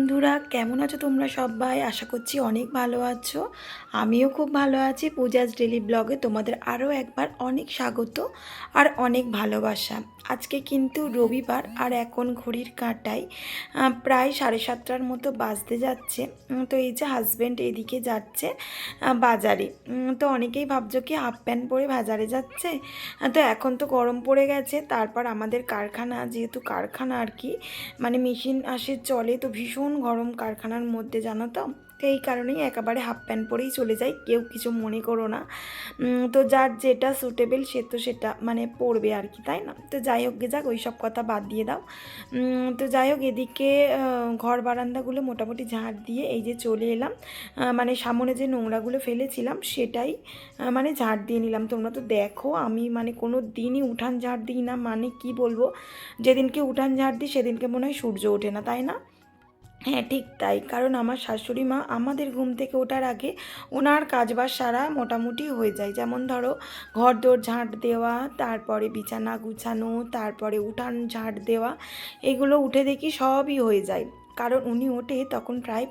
বন্ধুরা, কেমন আছো তোমরা সবাই? আশা করছি অনেক ভালো আছো। আমিও খুব ভালো আছি। পূজাজ ডেলি ব্লগে তোমাদের আরও একবার অনেক স্বাগত আর অনেক ভালোবাসা। আজকে কিন্তু রবিবার আর এখন ঘড়ির কাঁটায় প্রায় 7:30টার মতো বাজতে যাচ্ছে। তো এই যে হাজব্যান্ড এদিকে যাচ্ছে বাজারে। তো অনেকেই ভাবছো কি হাফ প্যান্ট পরে বাজারে যাচ্ছে। তো এখন তো গরম পড়ে গেছে। তারপর আমাদের কারখানা, যেহেতু কারখানা আর কি, মানে মেশিন আসে চলে, তো ভীষণ গরম কারখানার মধ্যে, জানো তো। তো এই কারণেই একেবারে হাফ প্যান্ট পরেই চলে যাই, কেউ কিছু মনে করো না। তো যার যেটা সুটেবেল সে তো সেটা মানে পড়বে আর কি, তাই না? তো যাই হোক গে যাক, ওই সব কথা বাদ দিয়ে দাও। তো যাই হোক, এদিকে ঘর বারান্দাগুলো মোটামুটি ঝাড় দিয়ে এই যে চলে এলাম। মানে সামনে যে নোংরাগুলো ফেলেছিলাম সেটাই মানে ঝাড় দিয়ে নিলাম। তোমরা তো দেখো আমি মানে কোনো দিনই উঠান ঝাড় দিই না, মানে কি বলবো, যেদিনকে উঠান ঝাড় দিই সেদিনকে মনে হয় সূর্য ওঠে না, তাই না? হ্যাঁ, ঠিক তাই। কারণ আমার শাশুড়ি মা আমাদের ঘুম থেকে ওঠার আগে ওনার কাজবাজ সারা মোটামুটি হয়ে যায়। যেমন ধরো ঘর দোর ঝাঁট দেওয়া, তারপরে বিছানা গুছানো, তারপরে উঠান ঝাঁট দেওয়া, এগুলো উঠে দেখি সবই হয়ে যায়। কারণ উনি ওঠে তখন প্রায়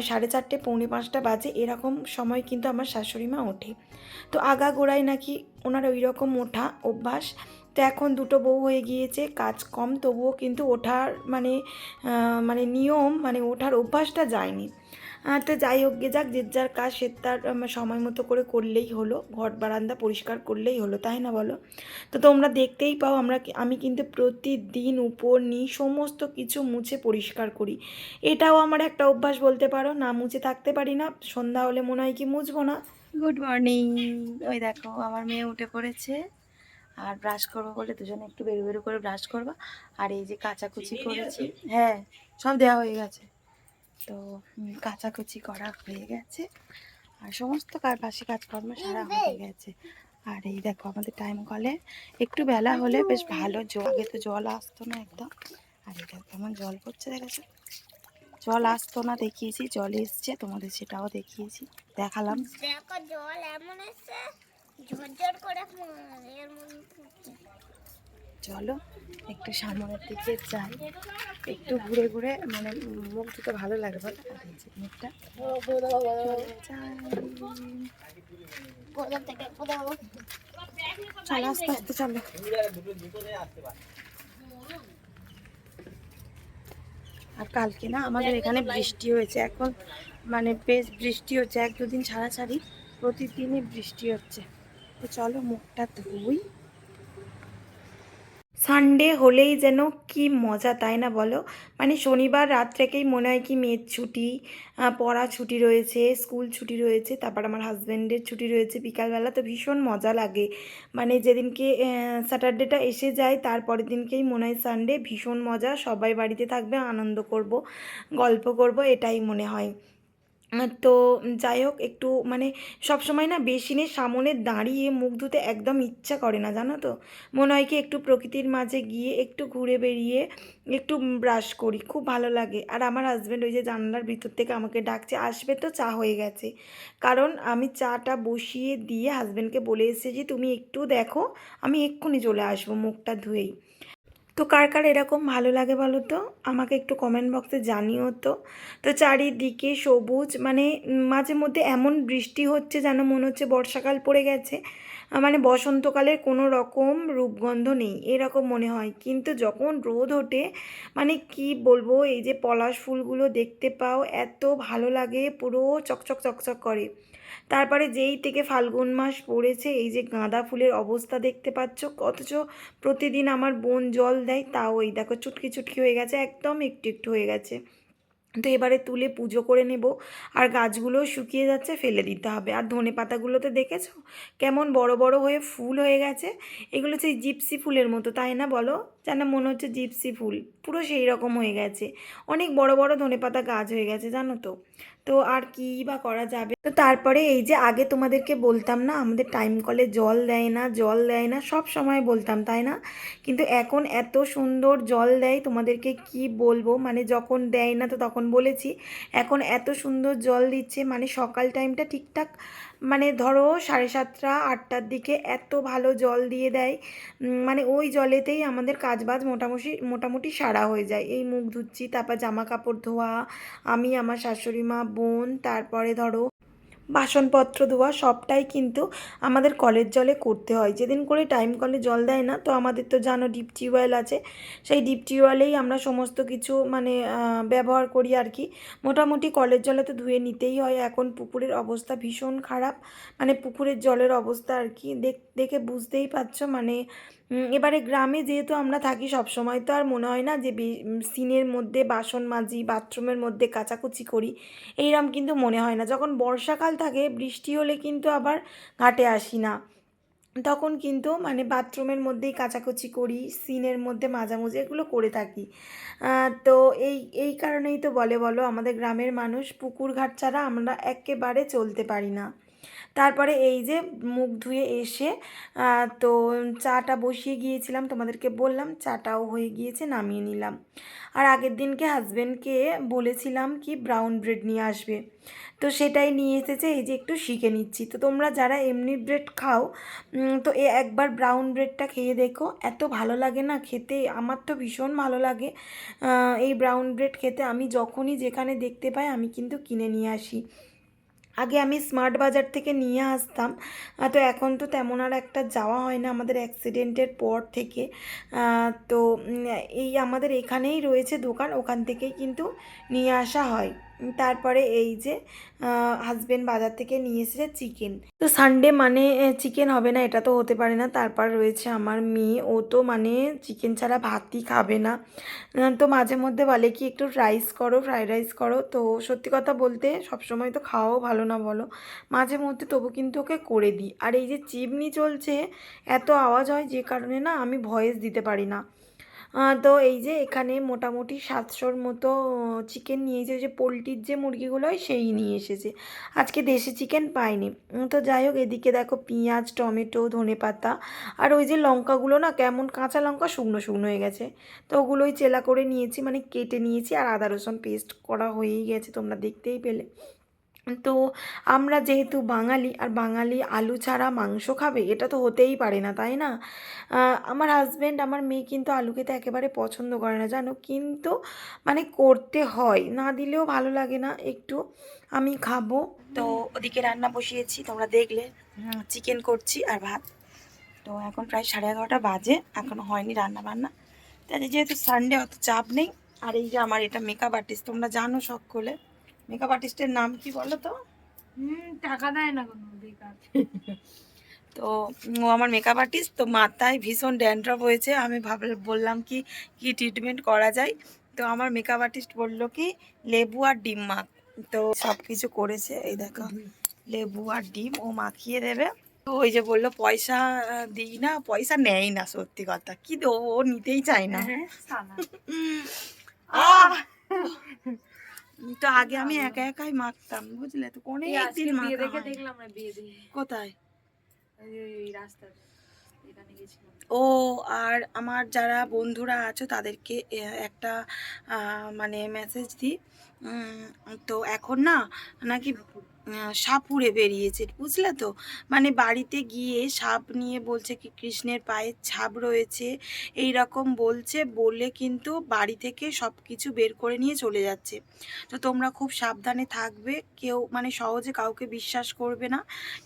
4:30 পৌনে 5টা বাজে, এরকম সময় কিন্তু আমার শাশুড়ি মা ওঠে। তো আগাগোড়ায় নাকি ওনার ওই রকম ওঠা অভ্যাস। তো এখন দুটো বউ হয়ে গিয়েছে, কাজ কম, তবুও কিন্তু ওঠার মানে মানে নিয়ম, মানে ওঠার অভ্যাসটা যায়নি। তো যাই হোক গে যাক, যে যার কাজ সে তার সময় মতো করে করলেই হলো, ঘর বারান্দা পরিষ্কার করলেই হলো, তাই না বলো? তো তোমরা দেখতেই পাও আমি কিন্তু প্রতিদিন উপর নিচ সমস্ত কিছু মুছে পরিষ্কার করি। এটাও আমার একটা অভ্যাস বলতে পারো, না মুছে থাকতে পারি না। সন্ধ্যা হলে মনে হয় কি মুছবো না। Good morning. ওই দেখো আমার মেয়ে উঠে পড়েছে, আর ব্রাশ করবো বলে দুজনে একটু বেরু বেরু করে ব্রাশ করবো। আর এই যে কাচাকুচি করেছি, হ্যাঁ সব দেওয়া হয়ে গেছে। তো কাচাকুচি করা হয়ে গেছে, আর সমস্ত বাসি কাজকর্ম সারা হয়ে গেছে। আর এই দেখো আমাদের টাইম কলে একটু বেলা হলে বেশ ভালো জল, আগে তো জল আসতো না একদম। আর এই দেখো কেমন জল পড়ছে, দেখেছো? জল আসতো না, দেখিয়েছি, জল এসছে, তোমাদের সেটাও দেখিয়েছি, দেখালাম। দেখো জল এমন এসে ঝরঝর করে এর মধ্যে পড়ছে। চলো একটু সামনের দিকে যাই, একটু ঘুরে ঘুরে মানে মুখ দিতে ভালো লাগে বলো। আর এই যে মুখটা চলো আস্তে আস্তে চলো। আর কালকে না আমাদের এখানে বৃষ্টি হয়েছে, এখন মানে বেশ বৃষ্টি হচ্ছে, 1-2 দিন ছাড়া ছাড়ি প্রতিদিনই বৃষ্টি হচ্ছে। তো চলো মুখটা ধুই। সানডে হলেই যেন কি মজা, তাই না বলো? মানে শনিবার রাত থেকেই মনে হয় কি মেয়ের ছুটি, পড়া ছুটি রয়েছে, স্কুল ছুটি রয়েছে, তারপর আমার হাজব্যান্ডের ছুটি রয়েছে বিকালবেলা, তো ভীষণ মজা লাগে। মানে যেদিনকে স্যাটারডেটা এসে যায় তারপরের দিনকেই মনে হয় সানডে, ভীষণ মজা, সবাই বাড়িতে থাকবে, আনন্দ করব, গল্প করব, এটাই মনে হয়। তো যাই হোক, একটু মানে সবসময় না বেসিনের সামনে দাঁড়িয়ে মুখ ধুতে একদম ইচ্ছা করে না, জানো তো। মনে হয় কি একটু প্রকৃতির মাঝে গিয়ে একটু ঘুরে বেরিয়ে একটু ব্রাশ করি, খুব ভালো লাগে। আর আমার হাজব্যান্ড ওই যে জানলার ভিতর থেকে আমাকে ডাকছে, আসবে তো, চা হয়ে গেছে। কারণ আমি চাটা বসিয়ে দিয়ে হাজব্যান্ডকে বলে এসেছি তুমি একটু দেখো, আমি এক্ষুনি চলে আসবো মুখটা ধুয়েই। তো কার কার এরকম ভালো লাগে বলো তো, আমাকে একটু কমেন্ট বক্সে জানিও তো। তো চারিদিকে সবুজ, মানে মাঝে মধ্যে এমন বৃষ্টি হচ্ছে যেন মনে হচ্ছে বর্ষাকাল পড়ে গেছে, মানে বসন্তকালের কোনো রকম রূপগন্ধ নেই এরকম মনে হয়। কিন্তু যখন রোদ ওঠে, মানে কি বলবো, এই যে পলাশ ফুলগুলো দেখতে পাও, এত ভালো লাগে, পুরো চকচক চকচক করে। তারপরে যেই থেকে ফাল্গুন মাস পড়েছে, এই যে গাঁদা ফুলের অবস্থা দেখতে পাচ্ছ, অথচ প্রতিদিন আমার বোন জল দেয়, তাও ওই দেখো চুটকি চুটকি হয়ে গেছে, একদম একটু একটু হয়ে গেছে। তো এবারে তুলে পুজো করে নেব। আর গাছগুলো শুকিয়ে যাচ্ছে, ফেলে দিতে হবে। আর ধনে পাতাগুলোতে দেখেছো কেমন বড় বড় হয়ে ফুল হয়ে গেছে, এগুলো সেই জিপসি ফুলের মতো, তাই না বলো? যেন মনে হচ্ছে জিপসি ফুল, পুরো সেই রকম হয়ে গেছে, অনেক বড় বড় ধনে পাতা গাছ হয়ে গেছে, জানো তো। তো আর কি বা করা যাবে। তো তারপরে এই যে আগে তোমাদেরকে বলতাম না আমাদের টাইম কলে জল দেয় না, জল দেয় না, সব সময় বলতাম তাই না? কিন্তু এখন এত সুন্দর জল দেয়, তোমাদেরকে কি বলবো, মানে যখন দেয় না তো তখন বলেছি, এখন এত সুন্দর জল দিচ্ছে, মানে সকাল টাইমটা ঠিকঠাক, মানে ধরো 7:30 8টার দিকে এত ভালো জল দিয়ে দেয়। মানে ওই জলেতেই আমাদের কাজবাজ মোটামুটি মোটামুটি সারা হয়ে যায়। এই মুখ ধুচ্ছি, তারপর জামা কাপড় ধোয়া, আমি, আমার শাশুড়ি মা, বোন, তারপরে ধরো বাসনপত্র ধোয়া, সবটাই কিন্তু আমাদের কলের জলে করতে হয়। যেদিন করে টাইম কলে জল দেয় না, তো আমাদের তো জানো ডিপ টিউবওয়েল আছে, সেই ডিপ টিউবওয়েলেই আমরা সমস্ত কিছু মানে ব্যবহার করি আর কি। মোটামুটি কলের জলে তো ধুয়ে নিতেই হয়। এখন পুকুরের অবস্থা ভীষণ খারাপ, মানে পুকুরের জলের অবস্থা আর কি দেখে বুঝতেই পারছো। মানে এবারে গ্রামে যেহেতু আমরা থাকি, সব সময় তো আর মনে হয় না যে সিনের মধ্যে বাসন মাজি, বাথরুমের মধ্যে কাচাকুচি করি, এইরকম কিন্তু মনে হয় না। যখন বর্ষাকাল থাকে, বৃষ্টি হলে কিন্তু আবার ঘাটে আসি না, তখন কিন্তু মানে বাথরুমের মধ্যেই কাচাকুচি করি, সিনের মধ্যে মাজামুজি এগুলো করে থাকি। তো এই কারণেই তো বলো আমাদের গ্রামের মানুষ পুকুর ঘাট ছাড়া আমরা একেবারে চলতে পারি না। তারপরে এই যে মুখ ধুয়ে এসে তো চাটা বসিয়ে গিয়েছিলাম, তোমাদেরকে বললাম চাটাও হয়ে গিয়েছে, নামিয়ে নিলাম। আর আগের দিনকে হাজব্যান্ডকে বলেছিলাম কি ব্রাউন ব্রেড নিয়ে আসবে, তো সেটাই নিয়ে এসেছে। এই যে একটু শিখে নিচ্ছি। তো তোমরা যারা এমনি ব্রেড খাও, তো একবার ব্রাউন ব্রেডটা খেয়ে দেখো, এত ভালো লাগে না খেতে, আমার তো ভীষণ ভালো লাগে এই ব্রাউন ব্রেড খেতে। আমি যখনই যেখানে দেখতে পাই আমি কিন্তু কিনে নিয়ে আসি। আগে আমি স্মার্ট বাজার থেকে নিয়ে আসতাম, তো এখন তো তেমন আর একটা যাওয়া হয় না আমাদের অ্যাক্সিডেন্টের পর থেকে। তো এই আমাদের এখানেই রয়েছে দোকান, ওখান থেকেই কিন্তু নিয়ে আসা হয়। তারপরে এই যে হাজবেন্ড বাজার থেকে নিয়ে এসেছে চিকেন। তো সানডে মানে চিকেন হবে না এটা তো হতে পারে না। তারপর রয়েছে আমার মেয়ে, ও তো মানে চিকেন ছাড়া ভাতই খাবে না। তো মাঝে মধ্যে বলে কি একটু রাইস করো, ফ্রাইড রাইস করো। তো সত্যি কথা বলতে সবসময় তো খাওয়াও ভালো না বলো, মাঝে মধ্যে তবু কিন্তু ওকে করে দিই। আর এই যে চিমনি চলছে, এত আওয়াজ হয় যে কারণে না আমি ভয়েস দিতে পারি না। তো এই যে এখানে মোটামুটি 700-র মতো চিকেন নিয়েছে, ওই যে পোলট্রির যে মুরগিগুলো হয় সেই নিয়ে এসেছে। আজকে দেশি চিকেন পাইনি। তো যাই হোক, এদিকে দেখো পেঁয়াজ, টমেটো, ধনেপাতা, আর ওই যে লঙ্কাগুলো না কেমন কাঁচা লঙ্কা শুকনো শুকনো হয়ে গেছে, তো ওগুলোই চেলা করে নিয়েছি, মানে কেটে নিয়েছি। আর আদা রসুন পেস্ট করা হয়েই গেছে, তোমরা দেখতেই পেলে। তো আমরা যেহেতু বাঙালি, আর বাঙালি আলু ছাড়া মাংস খাবে এটা তো হতেই পারে না, তাই না? আমার হাজব্যান্ড, আমার মেয়ে কিন্তু আলু খেতে একেবারে পছন্দ করে না জানো, কিন্তু মানে করতে হয়, না দিলেও ভালো লাগে না একটু। আমি খাবো। তো ওদিকে রান্না বসিয়েছি, তোমরা দেখলে চিকেন করছি আর ভাত। তো এখন প্রায় 11:30 বাজে, এখনো হয়নি রান্না বান্না। তাই যেহেতু সানডে অত চাপ নেই। আর এই যে আমার এটা মেকআপ আর্টিস্ট, তোমরা জানো সকলে। মেকআপ আর্টিস্টের নাম কি বলো তো? টাকা দেয় না কোনো বেকার। তো ও আমার মেকআপ আর্টিস্ট। তো মাথায় ভীষণ ড্যান্ড্রফ হয়েছে, আমি বললাম কি কি ট্রিটমেন্ট করা যায়। তো আমার মেকআপ আর্টিস্ট বললো কি লেবু আর ডিম মাখ। তো সব কিছু করেছে, এই দেখো লেবু আর ডিম ও মাখিয়ে দেবে। তো ওই যে বললো পয়সা দিই না, পয়সা নেয় না, সত্যি কথা কি দেবো, ও নিতেই চায় না। আহ! তো আগে আমি একা একাই মাখতাম বুঝলে, তো অনেক দিন মাখা দেখে হয়। দেখলাম না বিয়ে দেখে কোথায়? এই রাস্তাতে এখানে গেছিলাম। ও, আর আমার যারা বন্ধুরা আছো তাদেরকে একটা মানে মেসেজ দিই। তো এখন না নাকি সাপুড়ে বেরিয়েছে বুঝলে তো, মানে বাড়িতে গিয়ে সাপ নিয়ে বলছে কি কৃষ্ণের পায়ের ছাপ রয়েছে এই রকম বলছে, বলে কিন্তু বাড়ি থেকে সব কিছু বের করে নিয়ে চলে যাচ্ছে। তো তোমরা খুব সাবধানে থাকবে, কেউ মানে সহজে কাউকে বিশ্বাস করবে না,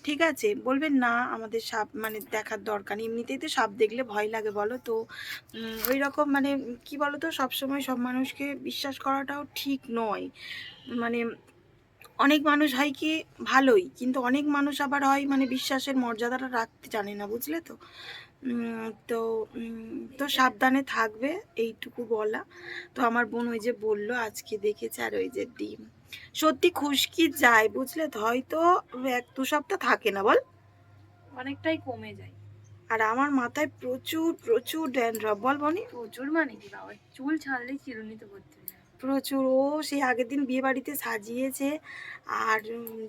ঠিক আছে? বলবে না আমাদের সাপ মানে দেখার দরকার নেই, এমনিতেই তো সাপ দেখলে ভয় লাগে বলো তো। ওই রকম মানে কি বলো তো, সবসময় সব মানুষকে বিশ্বাস করাটাও ঠিক নয়। মানে অনেক মানুষ হয় কি ভালোই, কিন্তু অনেক মানুষ আবার হয় মানে বিশ্বাসের মর্যাদাটা রাখতে জানে না, বুঝলে তো। তো তো সাবধানে থাকবে, এইটুকু বলা। তো আমার বোন ওই যে বললো আজকে দেখেছে, আর ওই যে ডিম সত্যি খুশকি যায় বুঝলে তো, হয়তো 1-2 সপ্তাহ থাকে না বল। অনেকটাই কমে যায়। আর আমার মাথায় প্রচুর প্রচুর ড্যান্ড্রফ, বল বনি। প্রচুর মানে কি বাবা, চুল ছাড়লেই চিরুনি তো করতে যায়। প্রচুর। ও সেই আগের দিন বিয়ে বাড়িতে সাজিয়েছে, আর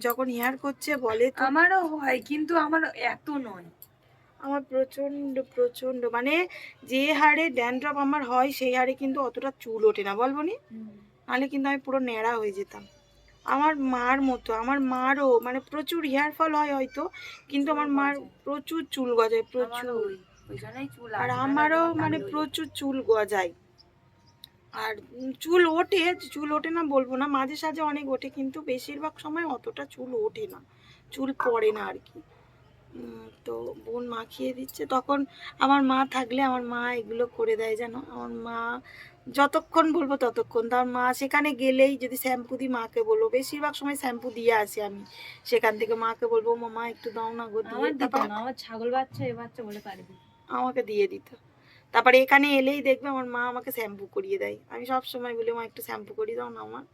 যখন হেয়ার করছে বলে তো আমারও হয় কিন্তু আমার এত নয়। আমার প্রচণ্ড প্রচণ্ড মানে যে হারে ড্যান্ড্রফ আমার হয় সেই হারে কিন্তু অতটা চুল ওঠে না, বলবো নি? নাহলে কিন্তু আমি পুরো ন্যাড়া হয়ে যেতাম আমার মার মতো। আমার মারও মানে প্রচুর হেয়ার ফল হয় হয়তো, কিন্তু আমার মার প্রচুর চুল গজায়, প্রচুর। ওই জন্যই চুল আর আসবে না, আমারও যখন মানে দাড়ি হয়ে প্রচুর চুল গজায়। আর চুল ওঠে, চুল ওঠে না বলবো না, মাঝে সাঝে অনেক ওঠে, কিন্তু বেশিরভাগ সময় অতটা চুল ওঠে না, চুল পড়ে না আর কি। তো বোন মাখিয়ে দিচ্ছে, তখন আমার মা থাকলে আমার মা এগুলো করে দেয় জানো। আমার মা যতক্ষণ বলবো ততক্ষণ, তার মা সেখানে গেলেই যদি শ্যাম্পু দিই মাকে বলবো, বেশিরভাগ সময় শ্যাম্পু দিয়ে আসি আমি সেখান থেকে, মাকে বলবো মামা একটু দাও না গো দিয়ে, আমার দিত তারপর না, আমার ছাগল বাচ্চা এ বাচ্চা বলে পারে দিত। আমাকে দিয়ে দিত। তারপরে এখানে এলেই দেখবে আমার মা আমাকে শ্যাম্পু করিয়ে দেয়। আমি সব সময় বলি মা একটু শ্যাম্পু করিয়ে দাও না, আমার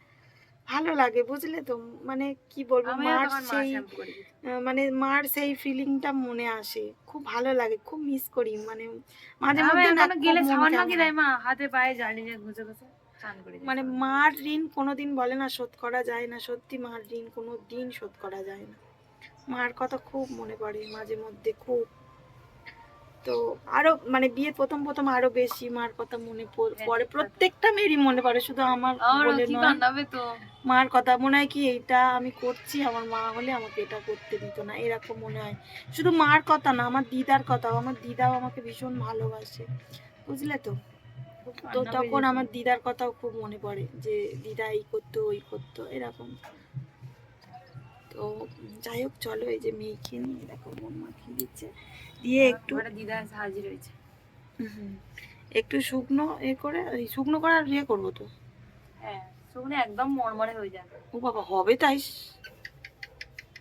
ভালো লাগে বুঝলে তো। মানে কি বলবো, আমিও মার তখন মা সেই শ্যাম্পু করে দিত। মানে মার সেই ফিলিংটা মনে আসে, খুব ভালো লাগে, খুব মিস করি। মানে মাঝে আমি মধ্যে না এখনো খুব গেলে মন সাবান কেমন মাখিয়ে দেয় মা, হাতে পায়ে জ্বালিয়ে ঘষে ঘষে স্নান করে যায়। মানে মার ঋণ কোনোদিন বলে না শোধ করা যায় না, সত্যি মার ঋণ কোনো দিন শোধ করা যায় না। মার কথা খুব মনে পড়ে মাঝে মধ্যে, খুব। তো আরো মানে বিয়ের প্রথম প্রথম আরো বেশি মার কথা মনে পড়ে, প্রত্যেকটা মেয়েরই মনে পড়ে, শুধু আমার বলে কি নয়। কান্দাবে তো। মার কথা মনে হয় কি এইটা আমি করছি, আমার মা হলে আমাকে এটা করতে দিত না, এরকম মনে হয়। শুধু মার কথা না, আমার দিদার কথাও, আমার দিদাও আমাকে ভীষণ ভালোবাসে বুঝলে তো। তো তখন আমার দিদার কথাও খুব মনে পড়ে, যে দিদা এই করতো ওই করতো এরকম। তো যাই হোক চলো, এই যে মেয়েকে নিয়ে দেখো বোন মাখিয়ে দিচ্ছে, দিয়ে একটু দিদা সাহায্য রয়েছে। একটু শুকনো করে শুকনো করার করবো তো। হ্যাঁ, শুকনো একদম মরমরে হয়ে যাবে। ও বাবা, হবে তাই?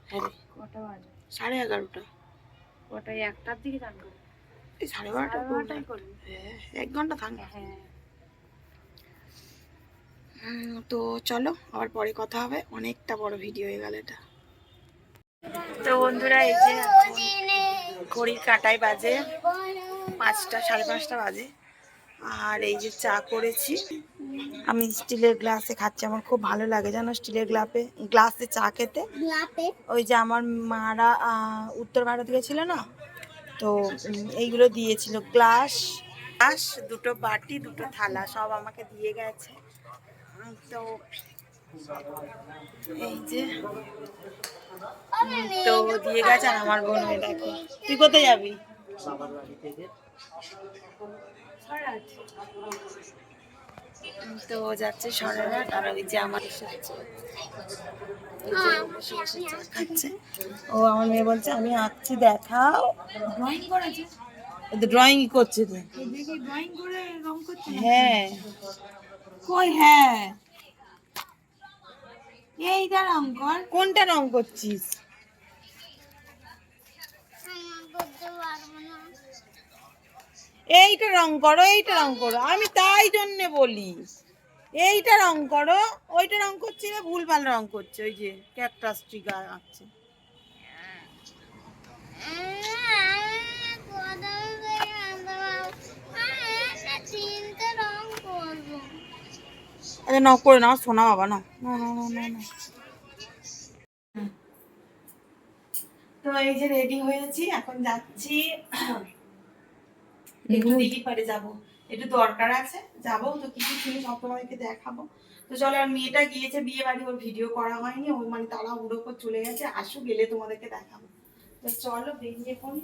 হ্যাঁ রে, কটা বাজে? 11:30। কটায়? 1টার দিকে চান করবো। এই 12:30 করবি? হ্যাঁ, 1 ঘন্টা থাক। হ্যাঁ। তো চলো আবার পরে কথা হবে, অনেকটা বড় ভিডিও হয়ে গেল এটা। তো বন্ধুরা এই যে ঘড়ির কাঁটায় বাজে 5টা, 5:30 বাজে, আর এই যে চা করেছি আমি স্টিলের গ্লাসে খাচ্ছি, আমার খুব ভালো লাগে জানো স্টিলের গ্লাসে চা খেতে। ওই যে আমার মারা উত্তর ভারত গেছিল না, তো এইগুলো দিয়েছিল, গ্লাস, দুটো বাটি, দুটো থালা, সব আমাকে দিয়ে গেছে। তো এই যে তো দিয়ে গেছে, আর আমার বোন ওই দেখো। তুই কোথায় যাবি? তো যাচ্ছে সরারহাট, আর ওই যে আমার খাচ্ছে। ও আমার মেয়ে বলছে আমি আঁকছি দেখাও, ড্রয়িং করেছে? ড্রয়িং করছে তো। দেখি ড্রয়িং করে রং করছে। হ্যাঁ কই, হ্যাঁ এইটা রং কর। কোনটা রং করছিস? এইটা রং করো, এইটা রং করো, আমি তাই জন্য বলি এইটা রং করো, ওইটা রং করছি না, ভুলভাল রং করছে। ওই যে ক্যাকটাস ট্রি আঁকছে। আচ্ছা নাও করে নাও, শোনা বাবা নাও, না না না না না। তো এই যে রেডি হয়েছি, এখন যাচ্ছি একটু দিঘি পাড়ে যাবো, একটু দরকার আছে, যাবো তো কিছু জিনিস সব তোমাদেরকে দেখাবো। তো চলো, আর মেয়েটা গিয়েছে বিয়ে বাড়ি, ওর ভিডিও করা হয়নি, ও মানে তারা উড়ো করে চলে গেছে, আসু গেলে তোমাদেরকে দেখাবো। তো চলো বেরিয়ে পড়ি।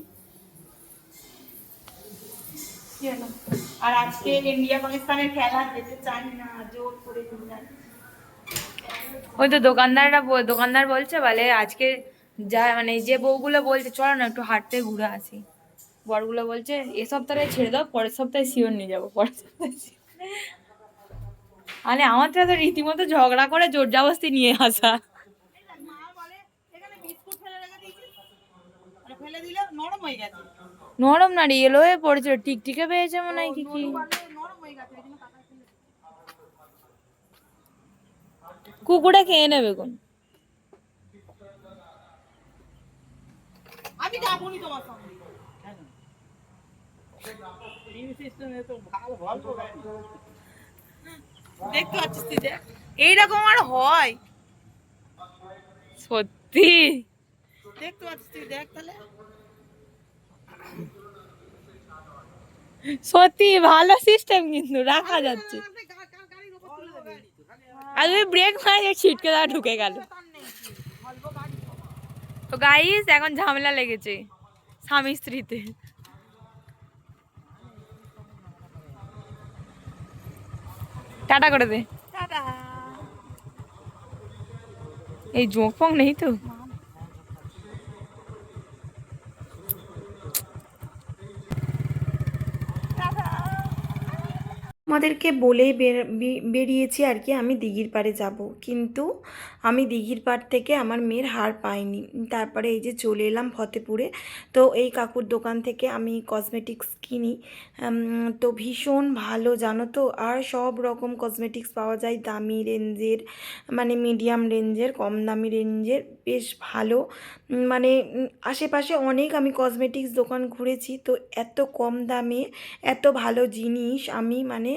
আর আজকে ইন্ডিয়া পাকিস্তানের খেলা যেতে চাই না, জোর করে নিয়ে যাচ্ছে। ওই তো দোকানদার বলছে বলে আজকে যা মানে যে বউগুলো বলছে চলো না একটু হাঁটতে ঘুরে আসি, বরগুলো বলছে এ সপ্তাহে ছেড়ে দাও, পরের সপ্তাহে শিওর নিয়ে যাবো, পরের সপ্তাহে আরে আমার তো রীতিমতো ঝগড়া করে জোর জবরদস্তি নিয়ে আসা। নরম না রে, এলো হয়ে পড়েছিল, টিকটিকে পেয়েছে মনে হয় কি কি। কুকুরে খেয়ে নেবে কোন। আমি যাবনি তোমার সঙ্গে। দেখতে পাচ্ছিস তুই, দেখ এইরকম আর হয়, সত্যি দেখতে পাচ্ছিস তুই, দেখ তাহলে। সত্যি ভালো সিস্টেম, কিন্তু রাখা যাচ্ছে। আর তুমি ব্রেক মারে ছিটকে দেওয়া ঢুকে গেল। তো গাইস এখন ঝামেলা লেগেছে স্বামী স্ত্রীতে। টাটা করে দে। টাটা। এই জোঁক ফোঁক নেই তো? আমাদেরকে বলেই বেরিয়েছি আর কি আমি দিঘির পাড়ে যাব, কিন্তু আমি দিঘির পাড় থেকে আমার মেয়ের হার পাইনি। তারপরে এই যে চলে এলাম ফতেপুরে। তো এই কাকুর দোকান থেকে আমি কসমেটিক্স কিনি, তো ভীষণ ভালো জানো তো। আর সব রকম কসমেটিক্স পাওয়া যায়, দামি রেঞ্জের, মানে মিডিয়াম রেঞ্জের, কম দামি রেঞ্জের, বেশ ভালো। মানে আশেপাশে অনেক আমি কসমেটিক্স দোকান ঘুরেছি, তো এত কম দামে এত ভালো জিনিস আমি মানে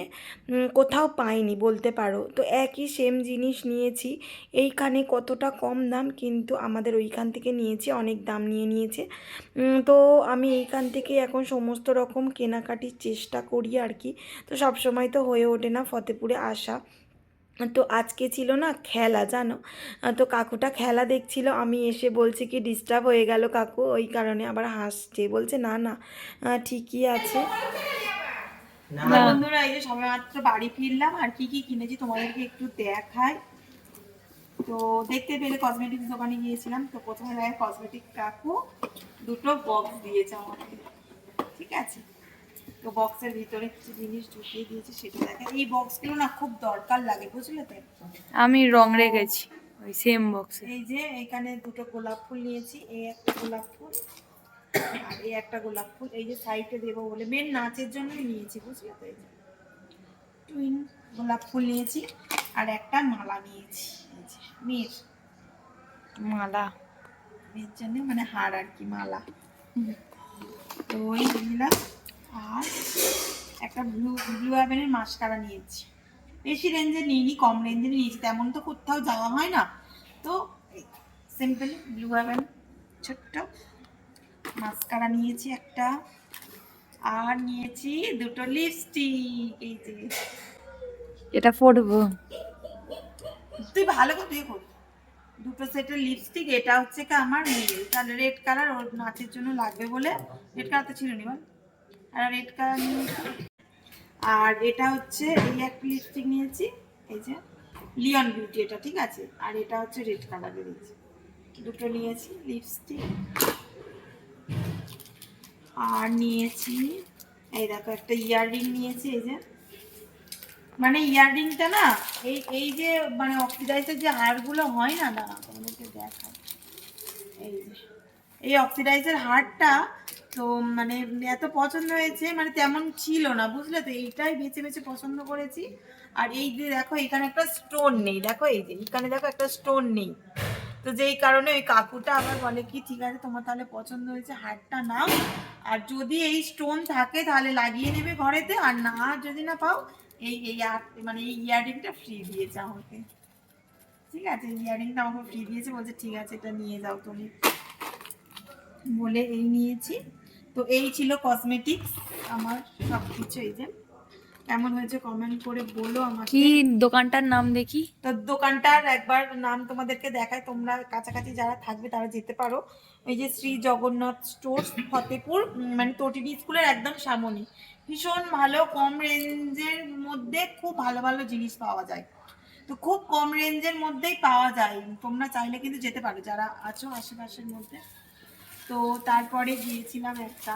কোথাও পাইনি বলতে পারো। তো একই সেম জিনিস নিয়েছি, এইখানে কতটা কম দাম, কিন্তু আমাদের ওইখান থেকে নিয়েছি অনেক দাম নিয়েছে। তো আমি এইখান থেকে এখন সমস্ত রকম কেনাকাটির চেষ্টা করি আর কি। তো সব সময় তো হয়ে ওঠে না ফতেপুরে আসা। তো আজকে ছিল না খেলা জানো, তো কাকুটা খেলা দেখছিল, আমি এসে বলছি কি ডিস্টার্ব হয়ে গেল কাকু, ওই কারণে আবার হাসছে, বলছে না না ঠিকই আছে। তো বন্ধুরা এই যে সবে মাত্র বাড়ি ফিরলাম, আর কি কি কিনেছি তোমাদেরকে একটু দেখাই। তো দেখতে পেলে কসমেটিক্স দোকানে গিয়েছিলাম, তো প্রথমে দেখে কসমেটিক কাকু দুটো বক্স দিয়েছে আমাকে, ঠিক আছে। তো বক্সের ভিতরে কিছু জিনিস ঢুকিয়ে দিয়েছে, সেটা দেখে। এই বক্সগুলো না খুব দরকার লাগে, বুঝলে তো। আমি রং রেখেছি ওই সেম বক্সে। এই যে এখানে দুটো গোলাপ ফুল নিয়েছি, এই একটা গোলাপ ফুল আর এই একটা গোলাপ ফুল, এই যে সাইডে দেবো বলে মেন নাচের জন্যই নিয়েছি, বুঝলে তো। এই যে টুইন গোলাপ ফুল নিয়েছি, আর একটা মালা নিয়েছি, এই যে মেয়ের মালা, মেয়ের জন্য মানে হার আর কি, মালা। তো ওই নিলাম। আর একটা ব্লু ব্লু হ্যাভেনের মাস্কারা নিয়েছি, বেশি রেঞ্জে নিইনি, কম রেঞ্জে নিয়েছি, তেমন তো কোথাও যাওয়া হয় না। তো সিম্পল ব্লু হ্যাভেন ছোট্ট মাস্কারা নিয়েছি একটা, আর নিয়েছি দুটো লিপস্টিক। এই যে এটা পরবো। তুই ভালো করে তুই কর, দুটো সেটের লিপস্টিক। এটা হচ্ছে কি আমার মেয়ে, তাহলে রেড কালার ওর নাচের জন্য লাগবে বলে, রেড কালার তো ছিল নি বল, আর রেড কালার নিয়েছি। আর এটা হচ্ছে এই একটা লিপস্টিক নিয়েছি, এই যে লিওন বিউটি, এটা ঠিক আছে। আর এটা হচ্ছে রেড কালারের, এই যে দুটো নিয়েছি লিপস্টিক। আর নিয়েছি এই দেখো একটা ইয়াররিং নিয়েছি, এই যে মানে ইয়াররিংটা না এই এই যে মানে অক্সিডাইজের যে হারগুলো হয় না, না তোমাদেরকে দেখাই। এই যে এই অক্সিডাইজের হারটা তো মানে এত পছন্দ হয়েছে, মানে তেমন ছিল না, বুঝলে তো। এইটাই বেছে বেছে পছন্দ করেছি। আর এই যে দেখো এখানে একটা স্টোন নেই, দেখো এই যে এখানে দেখো একটা স্টোন নেই। তো যেই কারণে ওই কাকুটা আবার বলে কি ঠিক আছে তোমার তাহলে পছন্দ হয়েছে হারটা নাও, আর যদি এই স্টোন থাকে তাহলে লাগিয়ে নেবে ঘরেতে, আর না যদি না পাও এই এই মানে এই ইয়াররিংটা ফ্রি দিয়েছে আমাকে, ঠিক আছে। ইয়াররিংটা আমাকে ফ্রি দিয়েছে, বলছে ঠিক আছে এটা নিয়ে যাও তুমি, বলে এই নিয়েছি। তো এই ছিল কসমেটিক্স আমার সব কিছু। এই যে কেমন হয়েছে কমেন্ট করে বলো আমাকে। কি দোকানটার নাম দেখি? তো দোকানটার একবার নাম তোমাদেরকে দেখায়, তোমরা কাছাকাছি যারা থাকবে তারা যেতে পারো। এই যে শ্রী জগন্নাথ স্টোর্স ফতেপুর, মানে তটিনী স্কুলের একদম সামনে। ভীষণ ভালো, কম রেঞ্জের মধ্যে খুব ভালো ভালো জিনিস পাওয়া যায়। তো খুব কম রেঞ্জের মধ্যেই পাওয়া যায়, তোমরা চাইলে কিন্তু যেতে পারো যারা আছো আশেপাশের মধ্যে। তো তারপরে গিয়েছিলাম একটা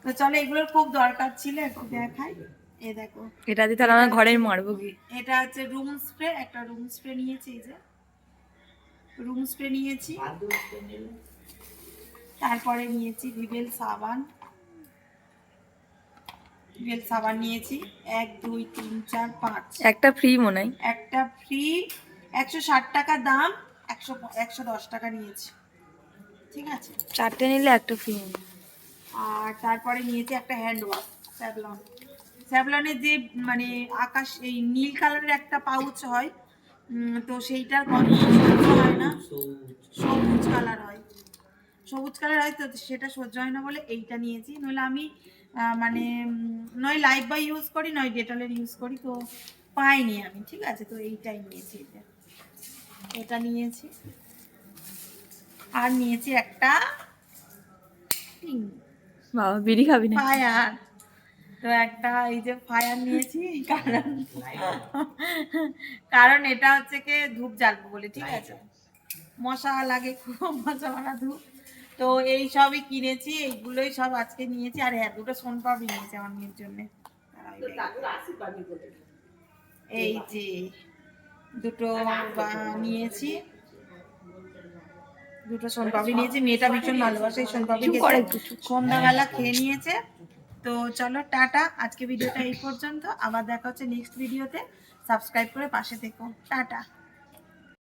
তো চলো এগুলোর খুব দরকার ছিল, একটু দেখাই। এ দেখো এটা দিয়ে তাহলে আমার ঘরে মারবো কি? এটা হচ্ছে রুম স্প্রে, একটা রুম স্প্রে নিয়েছি, এই যে রুম স্প্রে নিয়েছি। তারপরে নিয়েছি ভিভেল সাবান, ভিভেল সাবান নিয়েছি 1 2 3 4 5, একটা ফ্রি মনে হয়। একটা ফ্রি, 160 টাকা দাম, 110 টাকা নিয়েছি, ঠিক আছে। চারটে নিলে একটা ফ্রি। আর তারপরে নিয়েছি একটা হ্যান্ড ওয়াশ স্যাভলন, স্যাভলনের যে মানে আকাশ এই নীল কালারের একটা পাউচ হয়, তো সেইটার গন্ধ সহ্য হয় না, সবুজ কালার হয়, সবুজ কালার হয়, তো সেটা সহ্য হয় না বলে এইটা নিয়েছি। নইলে আমি মানে নয় লাইফ বয় ইউজ করি, নয় ডেটলের ইউজ করি, তো পাইনি আমি, ঠিক আছে, তো এইটাই নিয়েছি, এটা নিয়েছি। আর নিয়েছি একটা বাবা বিড়ি খাবি না? ফায়ার, তো একটা এই যে ফায়ার নিয়েছি, কারণ কারণ এটা হচ্ছে কি ধূপ জ্বালবো বলে, ঠিক আছে, মশা লাগে খুব, মশা মারা ধূপ, তো এই সবই কিনেছি, এইগুলোই সব আজকে নিয়েছি। আর হ্যাঁ, দুটো সোনপাপড়ি নিয়েছি আমার মেয়ের জন্য, এই যে দুটো নিয়েছি, দুটো সোনপাপড়ি নিয়েছি, মেয়েটা ভীষণ ভালোবাসে এই সোনপাপড়ি খেতে, সন্ধ্যাবেলা খেয়ে নিয়েছে। তো চলো টাটা, আজকে ভিডিওটা এই পর্যন্ত, আবার দেখা হচ্ছে নেক্সট ভিডিওতে, সাবস্ক্রাইব করে পাশে থেকো, টাটা।